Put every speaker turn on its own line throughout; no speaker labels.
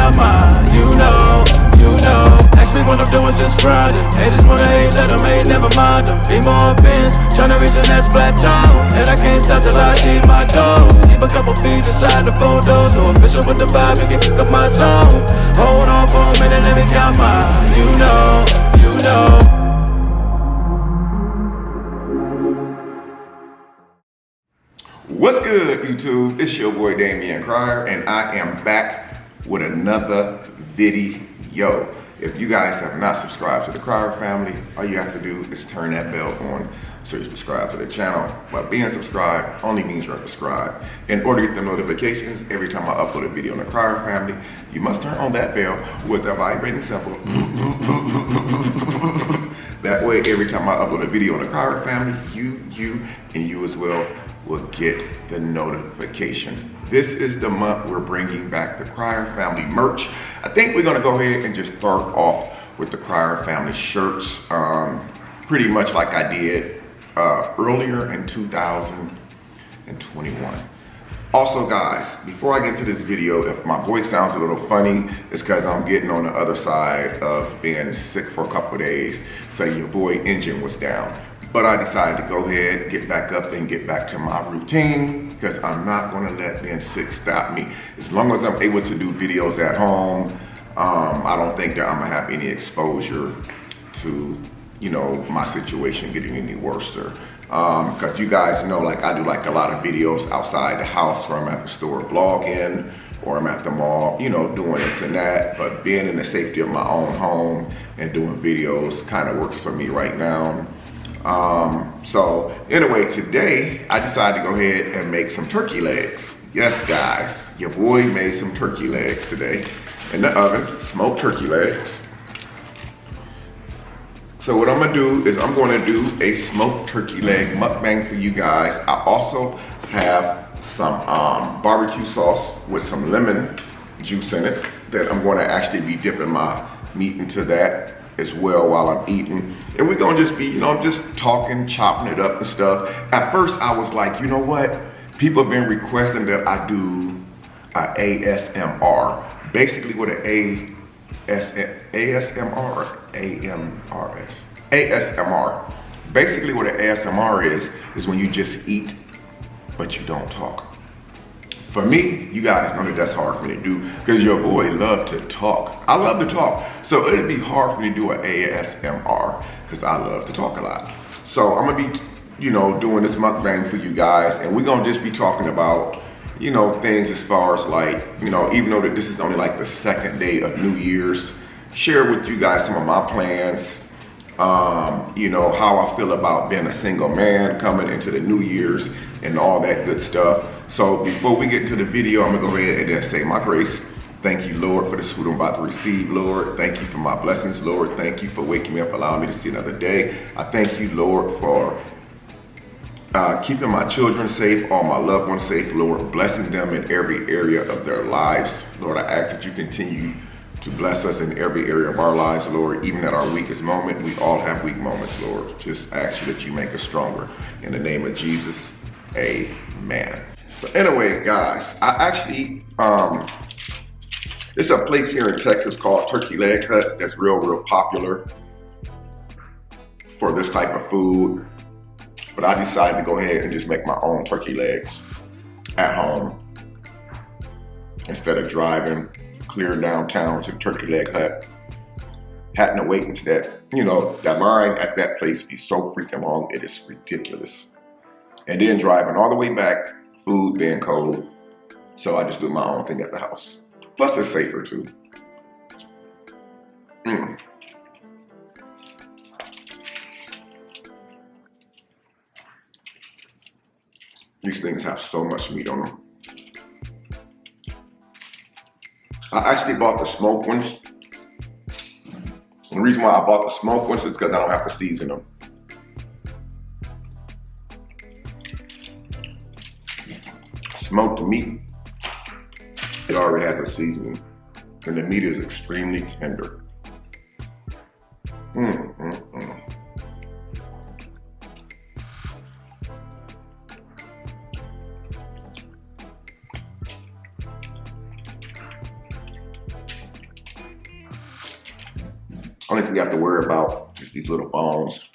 count mine. You know. Ask me what I'm doing, just grinding. Haters wanna hate, let them hate, never mind them. Be more bins, tryna reach the next plateau. And I can't stop till I achieve my goals. Keep a couple feet inside the photos. So official with the vibe, you can kick up my zone. Hold on for a minute, let me count mine. You know.
What's good, YouTube? It's your boy Damian Cryer, and I am back with another video. If you guys have not subscribed to the Cryer family, all you have to do is turn that bell on so you subscribe to the channel. But being subscribed only means you're subscribed. In order to get the notifications every time I upload a video on the Cryer family, you must turn on that bell with a vibrating symbol. That way, every time I upload a video on the Cryer family, you as well will get the notification. This is the month we're bringing back the Cryer family merch. I think we're gonna go ahead and just start off with the Cryer family shirts, pretty much like I did earlier in 2021. Also guys, before I get to this video, if my voice sounds a little funny, it's because I'm getting on the other side of being sick for a couple of days. So your boy engine was down. But I decided to go ahead, get back up and get back to my routine because I'm not gonna let being sick stop me. As long as I'm able to do videos at home, I don't think that I'm gonna have any exposure to, my situation getting any worse. Because you guys know, like I do like a lot of videos outside the house where I'm at the store vlogging or I'm at the mall, doing this and that. But being in the safety of my own home and doing videos kind of works for me right now. So anyway, today I decided to go ahead and make some turkey legs. Yes, guys, your boy made some turkey legs today in the oven, smoked turkey legs. So what I'm gonna do is I'm gonna do a smoked turkey leg mukbang for you guys. I also have some barbecue sauce with some lemon juice in it that I'm gonna actually be dipping my meat into that as well while I'm eating. And we're gonna just be, just talking, chopping it up and stuff. At first I was like, you know what? People have been requesting that I do a ASMR. Basically what an ASMR. Basically what an ASMR is when you just eat, but you don't talk. For me, you guys know that that's hard for me to do because your boy love to talk. I love to talk. So it'd be hard for me to do an ASMR because I love to talk a lot. So I'm gonna be, doing this mukbang for you guys, and we're gonna just be talking about, things as far as like, even though that this is only like the second day of New Year's, share with you guys some of my plans, how I feel about being a single man coming into the New Year's and all that good stuff. So before we get into the video, I'm gonna go ahead and just say my grace. Thank you, Lord, for this food I'm about to receive, Lord. Thank you for my blessings, Lord. Thank you for waking me up, allowing me to see another day. I thank you, Lord, for keeping my children safe, all my loved ones safe, Lord, blessing them in every area of their lives. Lord, I ask that you continue to bless us in every area of our lives, Lord. Even at our weakest moment, we all have weak moments, Lord. Just ask you that you make us stronger. In the name of Jesus, amen. So anyway, guys, I actually, it's a place here in Texas called Turkey Leg Hut that's real popular for this type of food. But I decided to go ahead and just make my own turkey legs at home instead of driving clear downtown to the Turkey Leg Hut. Having to wait until that, that line at that place be so freaking long, it is ridiculous. And then driving all the way back, food being cold. So I just do my own thing at the house. Plus it's safer too. These things have so much meat on them. I actually bought the smoked ones. The reason why I bought the smoked ones is because I don't have to season them. Smoked meat, it already has a seasoning. And the meat is extremely tender. Only thing you have to worry about is these little bones.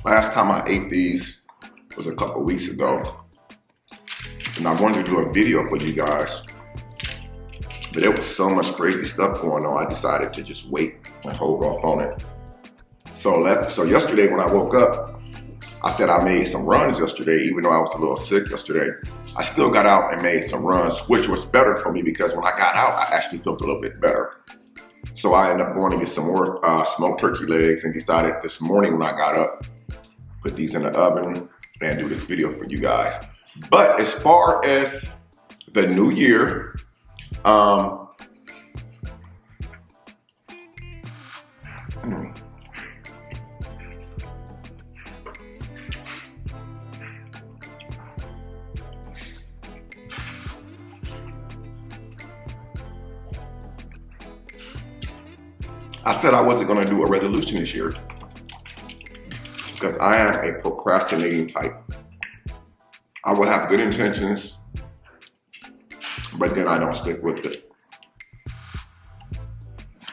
Last time I ate these was a couple weeks ago. And I wanted to do a video for you guys. But there was so much crazy stuff going on, I decided to just wait and hold off on it. So yesterday when I woke up, I said I made some runs yesterday, even though I was a little sick yesterday. I still got out and made some runs, which was better for me because when I got out, I actually felt a little bit better. So I ended up going to get some more smoked turkey legs and decided this morning when I got up, put these in the oven and do this video for you guys. But as far as the new year, I said I wasn't going to do a resolution this year because I am a procrastinating type. I will have good intentions, but then I don't stick with it.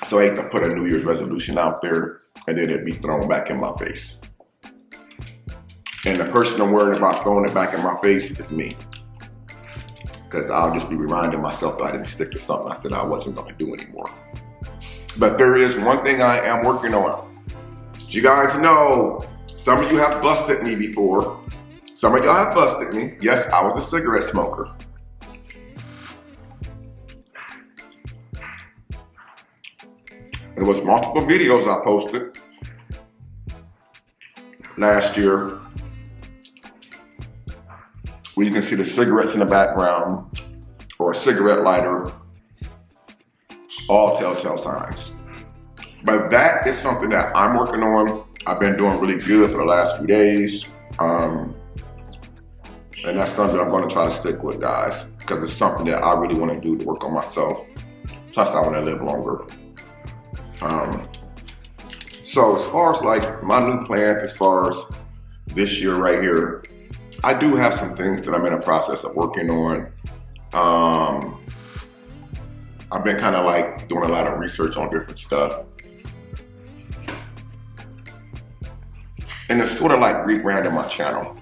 So I hate to put a New Year's resolution out there and then it'd be thrown back in my face. And the person I'm worried about throwing it back in my face is me. Because I'll just be reminding myself that I didn't stick to something I said I wasn't going to do anymore. But there is one thing I am working on. You guys know, some of you have busted me before. Some of y'all have busted me. Yes, I was a cigarette smoker. There was multiple videos I posted last year where you can see the cigarettes in the background or a cigarette lighter, all telltale signs. But that is something that I'm working on. I've been doing really good for the last few days. And that's something I'm going to try to stick with, guys, because it's something that I really want to do to work on myself. Plus, I want to live longer. So as far as like my new plans, as far as this year right here, I do have some things that I'm in the process of working on. I've been kind of like doing a lot of research on different stuff. And it's sort of like rebranding my channel.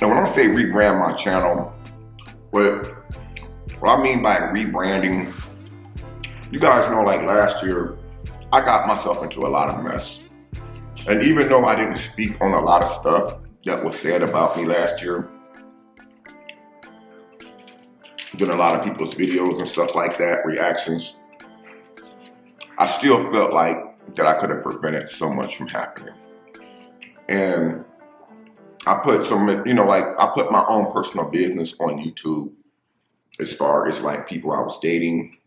And when I say rebrand my channel, what I mean by rebranding, you guys know like last year, I got myself into a lot of mess. And even though I didn't speak on a lot of stuff that was said about me last year, doing a lot of people's videos and stuff like that, reactions, I still felt like that I could have prevented so much from happening. And I put some, I put my own personal business on YouTube as far as like people I was dating,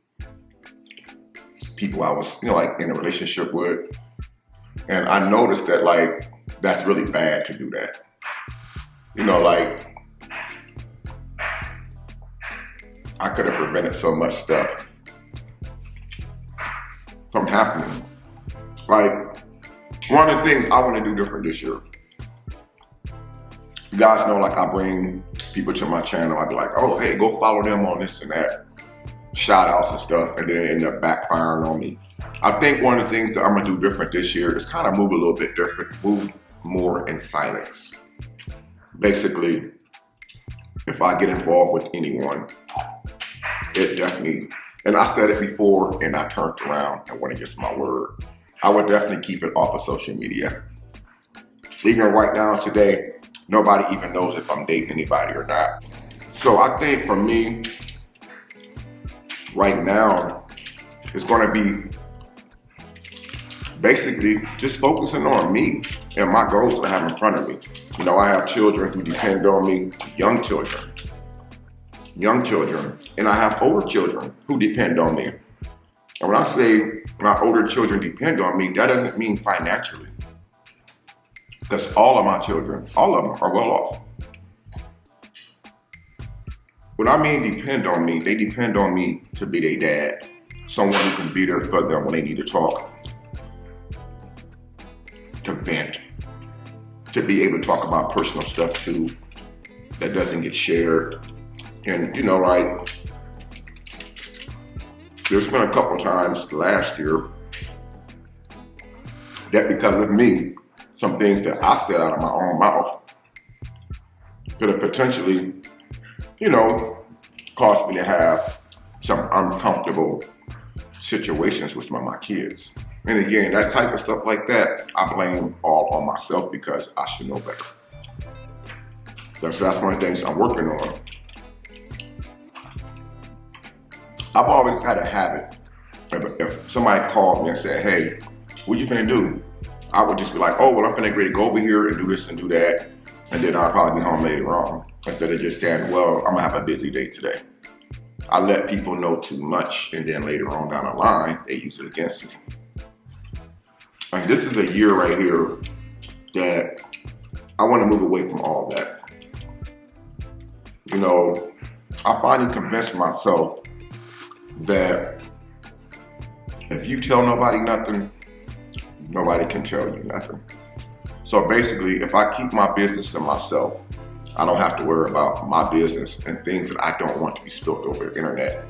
people I was, in a relationship with. And I noticed that like, that's really bad to do that. I could have prevented so much stuff from happening. Like, one of the things I want to do different this year, you guys know, like I bring people to my channel, I'd be like, oh, hey, go follow them on this and that, shout outs and stuff, and then it ended up backfiring on me. I think one of the things that I'm gonna do different this year is kind of move a little bit different, move more in silence. Basically, if I get involved with anyone, it definitely, and I said it before and I turned around and went against my word, I would definitely keep it off of social media. Even right now today, nobody even knows if I'm dating anybody or not. So I think for me, right now, it's gonna be basically just focusing on me and my goals that I have in front of me. I have children who depend on me, young children, and I have older children who depend on me. And when I say my older children depend on me, that doesn't mean financially. Because all of my children, all of them are well off. When I mean depend on me, they depend on me to be their dad. Someone who can be there for them when they need to talk, to vent, to be able to talk about personal stuff too that doesn't get shared. And you know, like, there's been a couple times last year that because of me, some things that I said out of my own mouth could have potentially, you know, caused me to have some uncomfortable situations with some of my kids. And again, that type of stuff like that, I blame all on myself because I should know better. So that's one of the things I'm working on. I've always had a habit. If somebody called me and said, hey, what you finna do? I would just be like, oh, well, I'm finna agree to go over here and do this and do that. And then I'll probably be home later on. Instead of just saying, well, I'm gonna have a busy day today. I let people know too much, and then later on down the line, they use it against me. And this is a year right here that I want to move away from all that. You know, I finally convinced myself that if you tell nobody nothing, nobody can tell you nothing. So basically, if I keep my business to myself, I don't have to worry about my business and things that I don't want to be spilled over the internet,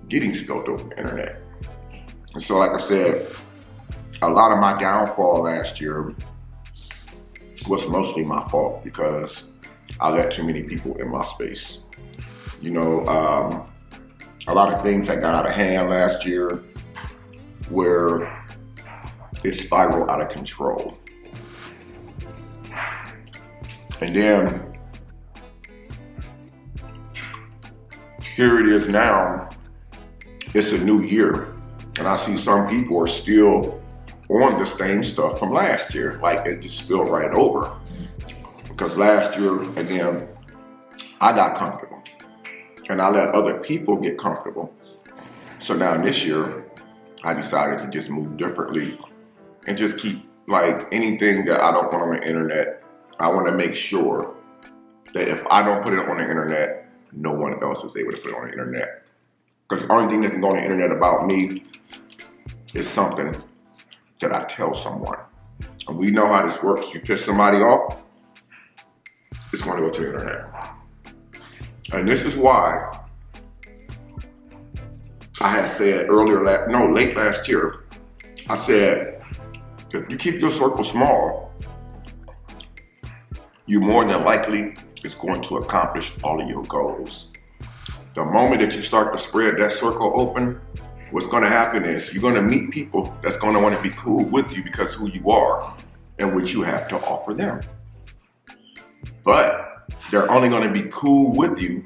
getting spilled over the internet. And so like I said, a lot of my downfall last year was mostly my fault because I let too many people in my space. You know, a lot of things that got out of hand last year where it spiraled out of control. And then here it is now, it's a new year, and I see some people are still on the same stuff from last year, like it just spilled right over. Because last year, again, I got comfortable, and I let other people get comfortable. So now this year, I decided to just move differently and just keep, like, anything that I don't want on the internet, I want to make sure that if I don't put it on the internet, no one else is able to put it on the internet. Because the only thing that can go on the internet about me is something that I tell someone. And we know how this works. You piss somebody off, it's going to go to the internet. And this is why I had said late last year, I said, if you keep your circle small, you more than likely is going to accomplish all of your goals. The moment that you start to spread that circle open, what's going to happen is you're going to meet people that's going to want to be cool with you because of who you are and what you have to offer them. But they're only going to be cool with you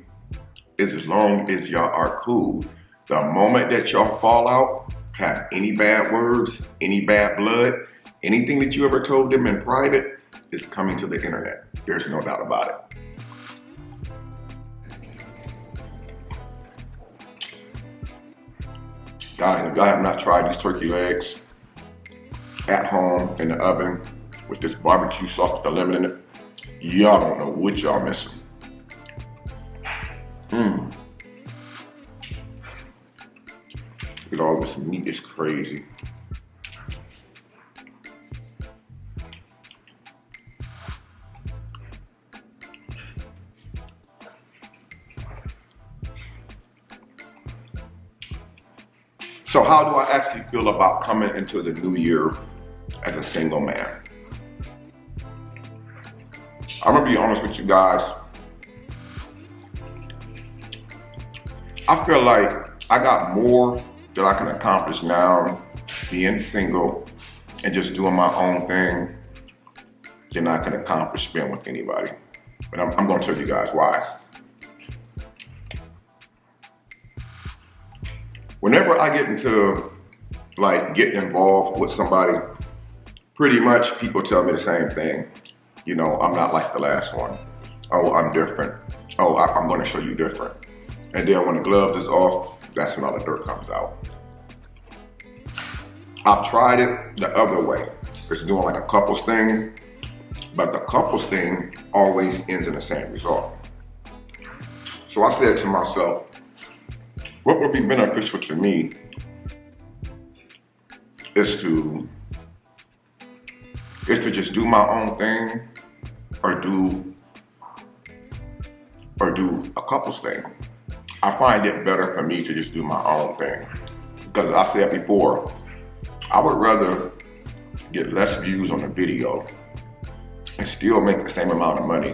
as long as y'all are cool. The moment that y'all fall out, have any bad words, any bad blood, anything that you ever told them in private is coming to the internet. There's no doubt about it. Guys, if y'all have not tried these turkey legs at home in the oven with this barbecue sauce with the lemon in it, y'all don't know what y'all missing. Look at all this meat, is crazy. So how do I actually feel about coming into the new year as a single man? I'm gonna be honest with you guys. I feel like I got more that I can accomplish now being single and just doing my own thing than I can accomplish being with anybody. But I'm gonna tell you guys why. Whenever I get into like getting involved with somebody, pretty much people tell me the same thing. You know, I'm not like the last one. Oh, I'm different. Oh, I'm gonna show you different. And then when the gloves is off, that's when all the dirt comes out. I've tried it the other way. It's doing like a couples thing, but the couples thing always ends in the same result. So I said to myself, what would be beneficial to me is to just do my own thing or do a couples thing. I find it better for me to just do my own thing. Because I said before, I would rather get less views on a video and still make the same amount of money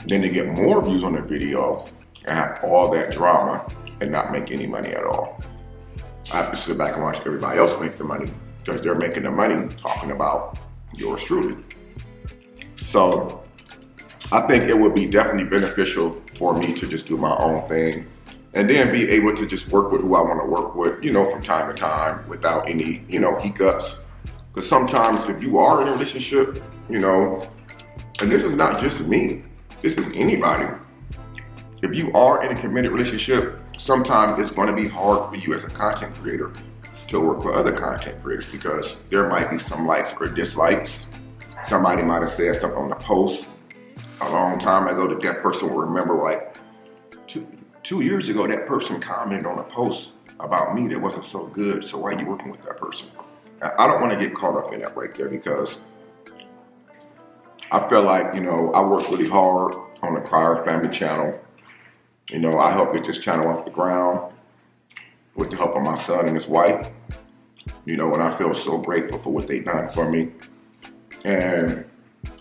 than to get more views on a video and have all that drama and not make any money at all. I have to sit back and watch everybody else make the money because they're making the money talking about yours truly. So I think it would be definitely beneficial for me to just do my own thing and then be able to just work with who I want to work with, from time to time without any, hiccups. Because sometimes if you are in a relationship, and this is not just me, this is anybody. If you are in a committed relationship, sometimes it's going to be hard for you as a content creator to work with other content creators because there might be some likes or dislikes. Somebody might have said something on the post a long time ago that that person will remember, like 2 years ago, that person commented on a post about me that wasn't so good, so why are you working with that person? Now, I don't want to get caught up in that right there because I feel like, I worked really hard on the Crier Family channel. I helped get this channel off the ground with the help of my son and his wife, and I feel so grateful for what they've done for me. And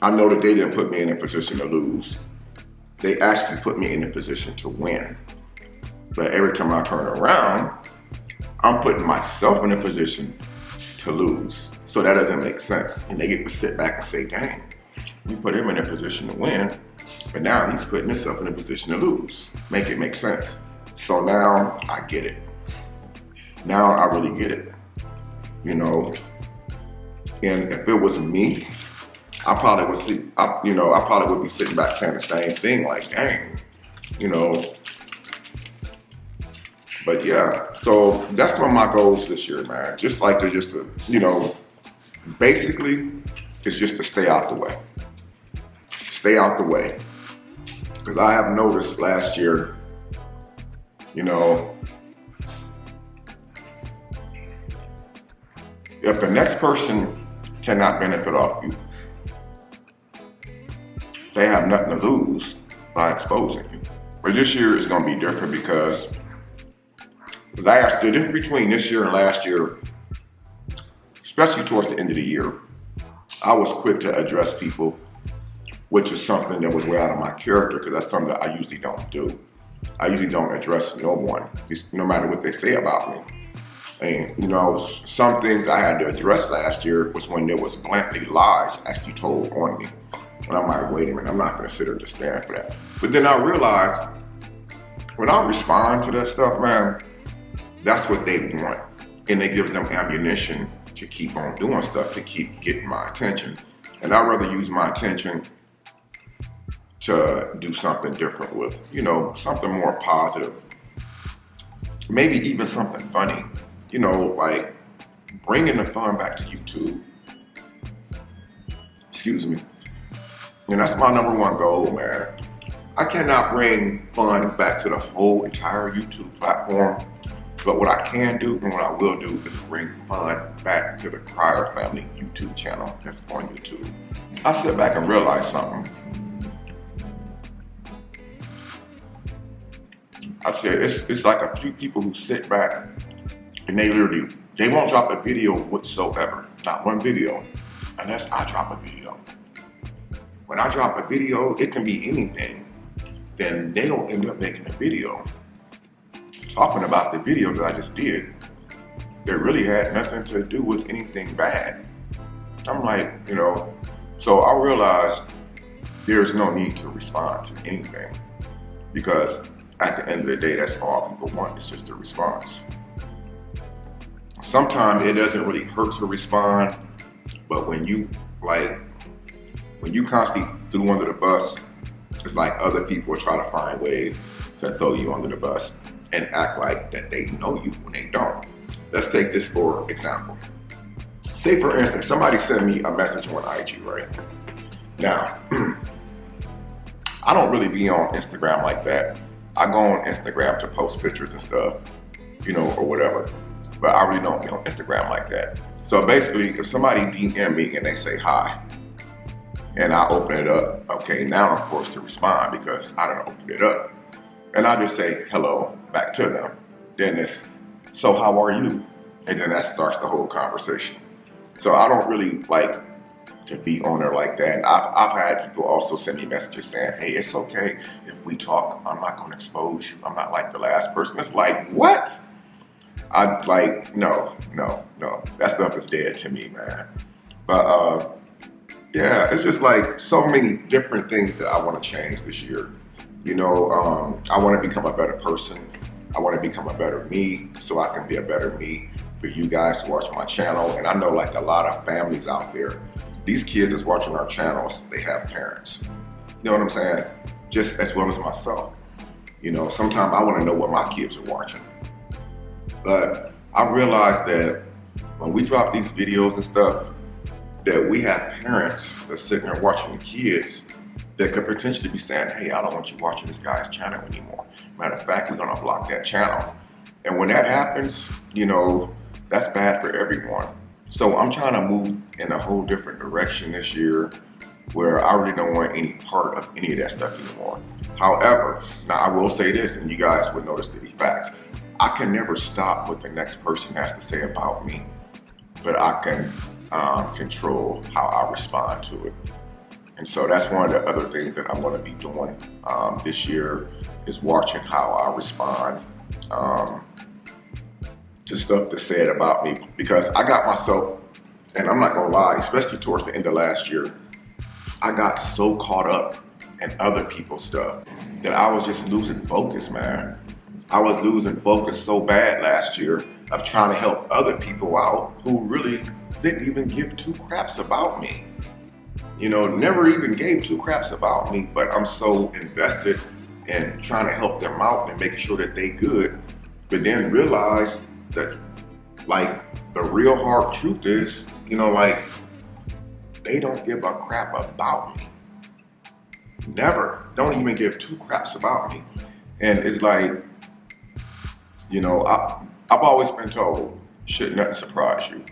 I know that they didn't put me in a position to lose. They actually put me in a position to win. But every time I turn around, I'm putting myself in a position to lose. So that doesn't make sense. And they get to sit back and say, dang, we put him in a position to win, but now he's putting himself in a position to lose. Make it make sense. So now I get it. Now I really get it. And if it was me, I probably would be sitting back saying the same thing, like, dang, But yeah, so that's one of my goals this year, man. Basically, it's just to stay out the way. Stay out the way. Because I have noticed last year, if the next person cannot benefit off you, they have nothing to lose by exposing you. But this year is going to be different because the difference between this year and last year, especially towards the end of the year, I was quick to address people, which is something that was way out of my character because that's something that I usually don't do. I usually don't address no one, no matter what they say about me. And, some things I had to address last year was when there was blatantly lies actually told on me. And I'm like, wait a minute, I'm not going to sit here to stand for that. But then I realized when I respond to that stuff, man, that's what they want. And it gives them ammunition to keep on doing stuff, to keep getting my attention. And I'd rather use my attention to do something different with, something more positive. Maybe even something funny, like bringing the fun back to YouTube. Excuse me. And that's my number one goal, man. I cannot bring fun back to the whole entire YouTube platform, but what I can do and what I will do is bring fun back to the Crier Family YouTube channel that's on YouTube. I sit back and realize something. I said it's like a few people who sit back and they won't drop a video whatsoever, not one video, unless I drop a video. When I drop a video, it can be anything. Then they don't end up making a video talking about the video that I just did. That really had nothing to do with anything bad. I'm like, so I realized there's no need to respond to anything because at the end of the day, that's all people want. It's just a response. Sometimes it doesn't really hurt to respond, but when you constantly threw under the bus, it's like other people try to find ways to throw you under the bus and act like that they know you when they don't. Let's take this for example. Say for instance, somebody sent me a message on IG, right? Now, I don't really be on Instagram like that. I go on Instagram to post pictures and stuff, or whatever. But I really don't be on Instagram like that. So basically, if somebody DM me and they say hi, and I open it up, okay, now I'm forced to respond because I done opened it up. And I just say hello back to them. Then it's, so how are you? And then that starts the whole conversation. So I don't really like to be on there like that. And I've had people also send me messages saying, hey, it's okay if we talk. I'm not going to expose you. I'm not like the last person. It's like, what? I like, no. That stuff is dead to me, man. But yeah, it's just like so many different things that I want to change this year. You know, I want to become a better person. I want to become a better me so I can be a better me for you guys to watch my channel. And I know like a lot of families out there, these kids that's watching our channels, they have parents. You know what I'm saying? Just as well as myself. You know, sometimes I want to know what my kids are watching. But I realized that when we drop these videos and stuff, that we have parents that's sitting there watching the kids that could potentially be saying, hey, I don't want you watching this guy's channel anymore. Matter of fact, we're gonna block that channel. And when that happens, you know, that's bad for everyone. So I'm trying to move in a whole different direction this year where I really don't want any part of any of that stuff anymore. However, now I will say this, and you guys would notice to be facts, I can never stop what the next person has to say about me, but I can control how I respond to it. And so that's one of the other things that I'm going to be doing this year is watching how I respond to stuff that's said about me. Because I got myself, and I'm not going to lie, especially towards the end of last year, I got so caught up in other people's stuff that I was just losing focus, man. I was losing focus so bad last year of trying to help other people out who really didn't even give two craps about me. You know, never even gave two craps about me, but I'm so invested in trying to help them out and making sure that they good. But then realize that, like, the real hard truth is, you know, like, they don't give a crap about me. Never. Don't even give two craps about me. And it's like, you know, I've always been told, shit, nothing surprise you.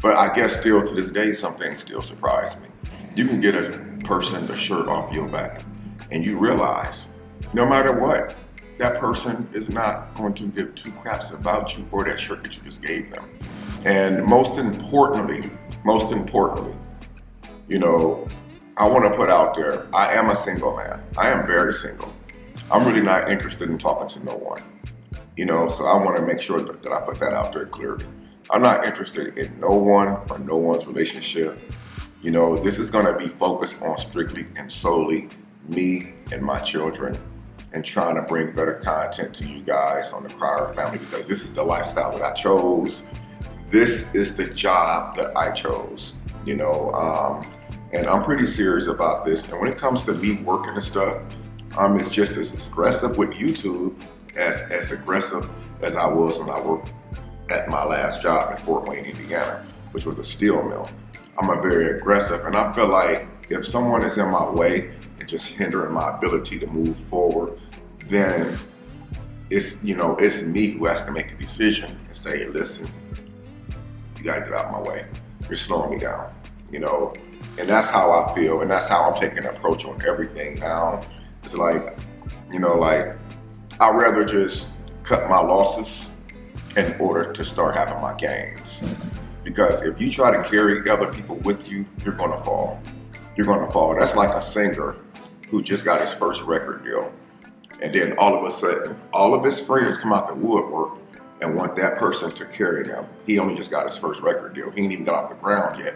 But I guess still to this day, some things still surprise me. You can get a person the shirt off your back and you realize no matter what, that person is not going to give two craps about you or that shirt that you just gave them. And most importantly, you know, I want to put out there, I am a single man. I am very single. I'm really not interested in talking to no one. You know, so I want to make sure that I put that out there clearly. I'm not interested in no one or no one's relationship. You know, this is going to be focused on strictly and solely me and my children and trying to bring better content to you guys on the Cryer family because this is the lifestyle that I chose. This is the job that I chose, you know, and I'm pretty serious about this. And when it comes to me working and stuff, it's just as aggressive with YouTube as aggressive as I was when I worked at my last job in Fort Wayne, Indiana, which was a steel mill. I'm a very aggressive, and I feel like if someone is in my way and just hindering my ability to move forward, then it's, you know, it's me who has to make a decision and say, listen, you gotta get out of my way. You're slowing me down, you know? And that's how I feel, and that's how I'm taking an approach on everything now. It's like, you know, like, I'd rather just cut my losses in order to start having my gains. Because if you try to carry other people with you, you're gonna fall. You're gonna fall. That's like a singer who just got his first record deal. And then all of a sudden, all of his friends come out the woodwork and want that person to carry them. He only just got his first record deal. He ain't even got off the ground yet.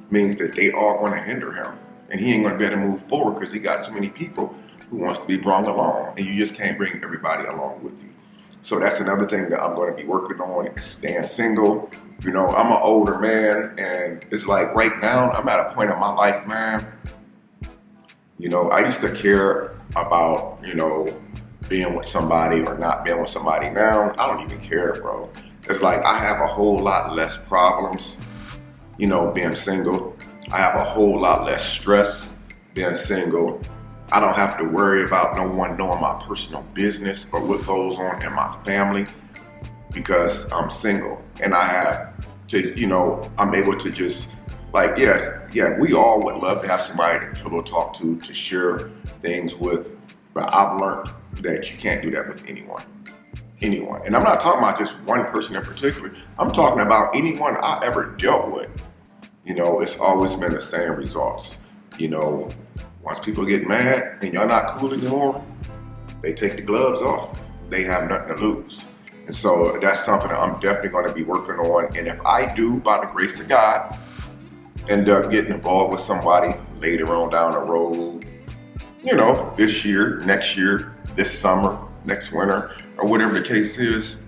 Means that they are gonna hinder him. And he ain't gonna be able to move forward because he got so many people who wants to be brought along. And you just can't bring everybody along with you. So that's another thing that I'm going to be working on is staying single. You know, I'm an older man and it's like right now I'm at a point in my life, man. You know, I used to care about, you know, being with somebody or not being with somebody. Now I don't even care, bro. It's like I have a whole lot less problems, you know, being single. I have a whole lot less stress being single. I don't have to worry about no one knowing my personal business or what goes on in my family because I'm single. And I have to, you know, I'm able to just Like, yes, yeah, we all would love to have somebody to pillow talk to share things with, but I've learned that you can't do that with anyone. Anyone. And I'm not talking about just one person in particular. I'm talking about anyone I ever dealt with. You know, it's always been the same results. You know, once people get mad and y'all not cool anymore, they take the gloves off. They have nothing to lose. And so that's something that I'm definitely going to be working on. And if I do, by the grace of God, end up getting involved with somebody later on down the road, you know, this year, next year, this summer, next winter, or whatever the case is,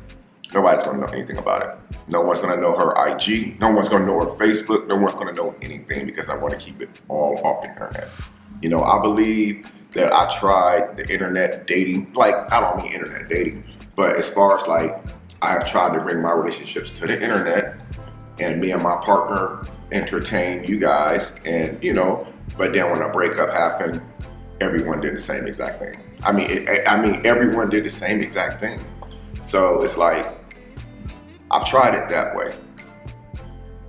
nobody's going to know anything about it. No one's going to know her IG. No one's going to know her Facebook. No one's going to know anything because I want to keep it all off the internet. You know, I believe that I tried the internet dating, like, I don't mean internet dating, but as far as like, I have tried to bring my relationships to the internet, and me and my partner entertain you guys, and you know, but then when a breakup happened, everyone did the same exact thing. I mean, everyone did the same exact thing. So it's like, I've tried it that way.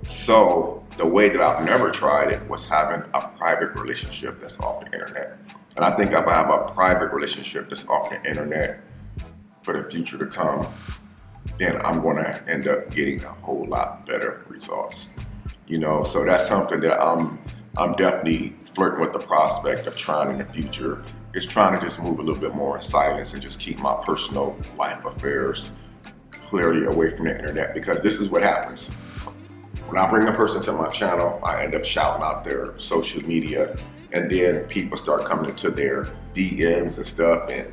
So the way that I've never tried it was having a private relationship that's off the internet. And I think if I have a private relationship that's off the internet for the future to come, then I'm gonna end up getting a whole lot better results. You know, so that's something that I'm definitely flirting with the prospect of trying in the future, is trying to just move a little bit more in silence and just keep my personal life affairs clearly away from the internet, because this is what happens. When I bring a person to my channel, I end up shouting out their social media, and then people start coming into their DMs and stuff, and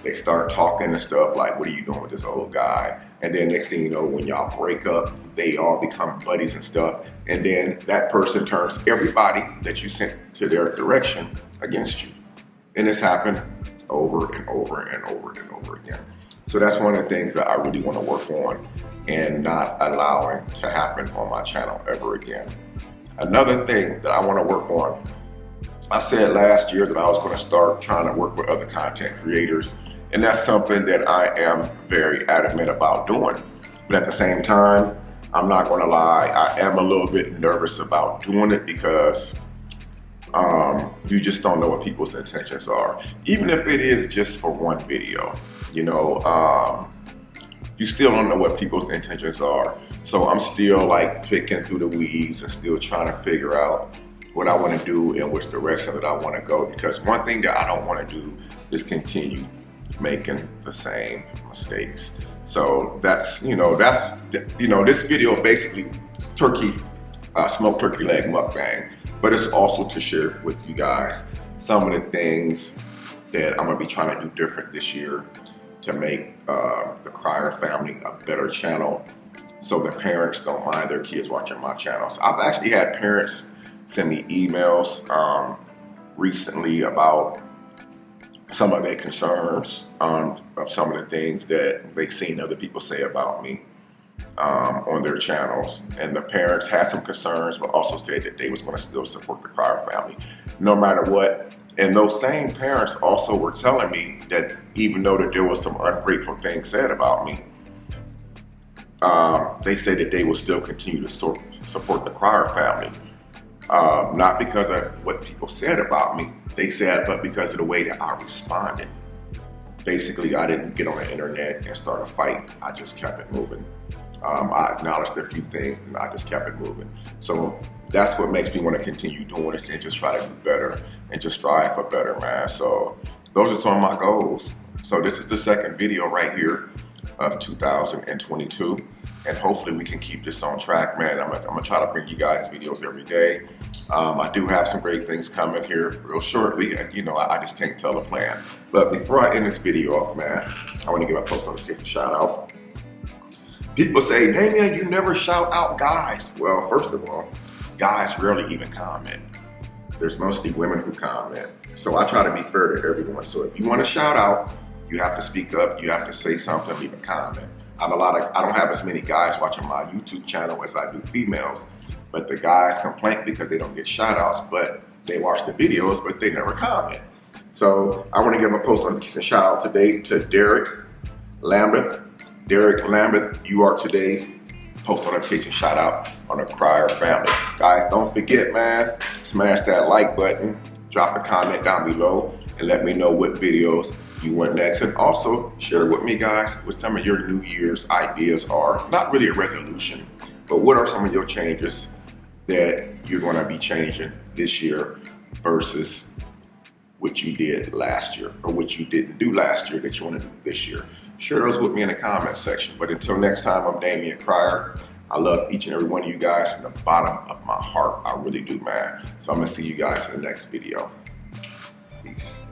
they start talking and stuff like, what are you doing with this old guy? And then next thing you know, when y'all break up, they all become buddies and stuff. And then that person turns everybody that you sent to their direction against you. And it's happened over and over and over and over again. So that's one of the things that I really want to work on and not allowing to happen on my channel ever again. Another thing that I want to work on, I said last year that I was going to start trying to work with other content creators. And that's something that I am very adamant about doing. But at the same time, I'm not gonna lie, I am a little bit nervous about doing it because you just don't know what people's intentions are. Even if it is just for one video, you know, you still don't know what people's intentions are. So I'm still like picking through the weeds and still trying to figure out what I wanna do and which direction that I wanna go. Because one thing that I don't wanna do is continue making the same mistakes. So that's, you know, this video basically smoked turkey leg mukbang, but it's also to share with you guys some of the things that I'm gonna be trying to do different this year to make the Crier family a better channel, so the parents don't mind their kids watching my channels. I've actually had parents send me emails recently about some of their concerns of some of the things that they've seen other people say about me on their channels. And the parents had some concerns, but also said that they was going to still support the Crier family no matter what. And those same parents also were telling me that even though that there was some ungrateful things said about me, they said that they will still continue to support the Crier family. Not because of what people said about me, they said, but because of the way that I responded. Basically, I didn't get on the internet and start a fight. I just kept it moving. I acknowledged a few things and I just kept it moving. So that's what makes me want to continue doing this and just try to do better and just strive for better, man. So those are some of my goals. So this is the second video right here of 2022, and hopefully we can keep this on track, man. I'm gonna try to bring you guys videos every day. I do have some great things coming here real shortly, and you know, I just can't tell the plan. But before I end this video off, man, I want to give a post notification shout out. People say, Damien, you never shout out guys. Well, first of all, guys rarely even comment. There's mostly women who comment. So I try to be fair to everyone. So if you want to shout out, you have to speak up, you have to say something, leave a comment. I don't have as many guys watching my YouTube channel as I do females, but the guys complain because they don't get shout outs, but they watch the videos, but they never comment. So I want to give a post notification shout out today to Derek Lambeth. Derek Lambeth, you are today's post notification shout out on the Crier family. Guys, don't forget, man, smash that like button, drop a comment down below, and let me know what videos you want next. And also share with me, guys, what some of your New Year's ideas are. Not really a resolution, but what are some of your changes that you're gonna be changing this year versus what you did last year, or what you didn't do last year that you want to do this year. Share those with me in the comment section. But until next time, I'm Damian Crier. I love each and every one of you guys from the bottom of my heart. I really do, man. So I'm gonna see you guys in the next video. Peace.